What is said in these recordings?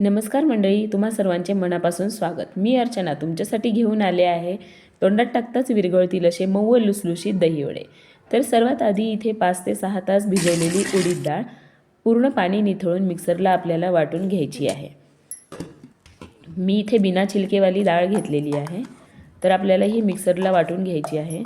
नमस्कार मंडळी, तुम्हा सर्वांचे मनापासून स्वागत। मी अर्चना तुमच्यासाठी घेऊन आले आहे तोंडात टाकताच विरघळतील असे मऊ व लुसलुशीत दहीवडे। तर सर्वात आधी इथे 5 ते 6 तास भिजवलेली उडीद डाळ पूर्ण पाणी निथळून मिक्सरला आपल्याला वाटून घ्यायची आहे। मी इथे बिना छिलकेवाली डाळ घेतलेली आहे, तर आपल्याला ही मिक्सरला वाटून घ्यायची आहे।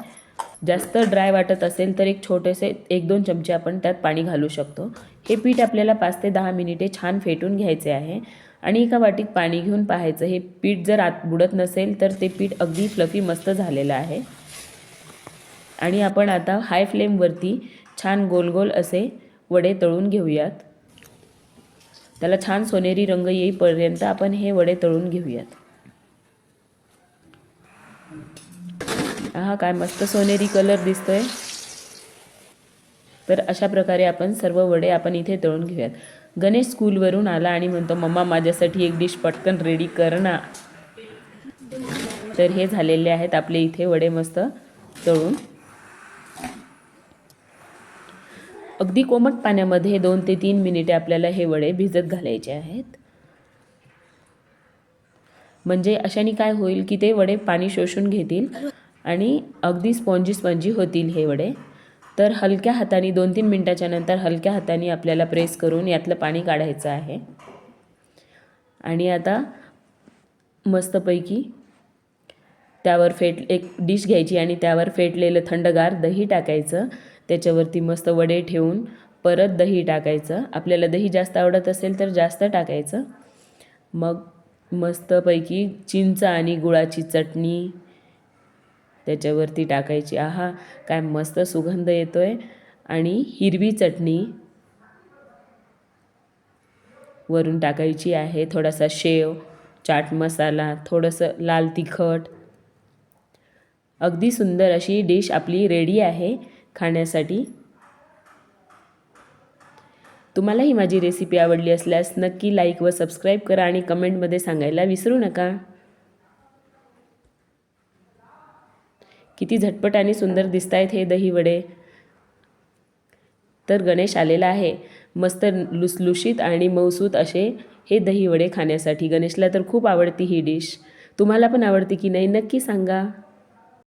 जास्त ड्राय वाटत असेल तर एक छोटेसे 1-2 चमचे आपण त्यात पाणी घालू शकतो। हे पीठ आपल्याला 5 ते 10 मिनिटे छान फेटून घ्यायचे आहे आणि एका वाटीत पाणी घेऊन पाहायचं हे पीठ जर आत बुडत नसेल तर ते पीठ अगदी फ्लफी मस्त झालेलं आहे। आणि आपण आता हाय फ्लेमवरती छान गोल गोल असे वडे तळून घेऊयात। त्याला छान सोनेरी रंग येईपर्यंत आपण हे वडे तळून घेऊयात। काय मस्त सोनेरी कलर दिसतोय। तर अशा प्रकारे आपण सर्व वडे आपण इथे तळून घेऊयात। गणेश स्कूलवरून आला आणि म्हणतो, मम्मा माझ्यासाठी एक डिश पटकन रेडी कर ना। तर हे झालेले आहेत आपले इथे वडे मस्त तळून। अगदी कोमट पाण्यामध्ये 2 ते 3 मिनिटे आपल्याला हे वडे भिजत घालायचे आहेत। म्हणजे अशाने काय होईल की ते वडे पाणी शोषून घेतील आणि अगदी स्पॉन्जी होतील हे वडे। तर हलक्या हाताने 2-3 मिनिटाच्या नंतर हलक्या हाताने आपल्याला प्रेस करून यातलं पाणी काढायचं आहे। आणि आता मस्तपैकी त्यावर एक डिश घ्यायची आणि त्यावर फेटलेलं थंडगार दही टाकायचं। त्याच्यावरती मस्त वडे ठेवून परत दही टाकायचं। आपल्याला दही जास्त आवडत असेल तर जास्त टाकायचं। मग मस्तपैकी चिंच आणि गुळाची चटणी त्याच्यावरती टाकायची। काय मस्त सुगंध येतोय। आणि हिरवी चटणी वरून टाकायची आहे। थोडासा शेव, चाट मसाला, थोडंसं लाल तिखट। अगदी सुंदर अशी डिश आपली रेडी आहे खाण्यासाठी। तुम्हाला ही माझी रेसिपी आवडली असल्यास नक्की लाईक व सबस्क्राईब करा आणि कमेंटमध्ये सांगायला विसरू नका। किती झटपट आणि सुंदर दिसतायत हे दही वडे। तर गणेश आलेला आहे, मस्त लुसलुशीत आणि मऊसूत असे हे दही वडे खाण्यासाठी। गणेशला तर खूप आवडती ही डिश। तुम्हाला पण आवडते की नाही नक्की सांगा।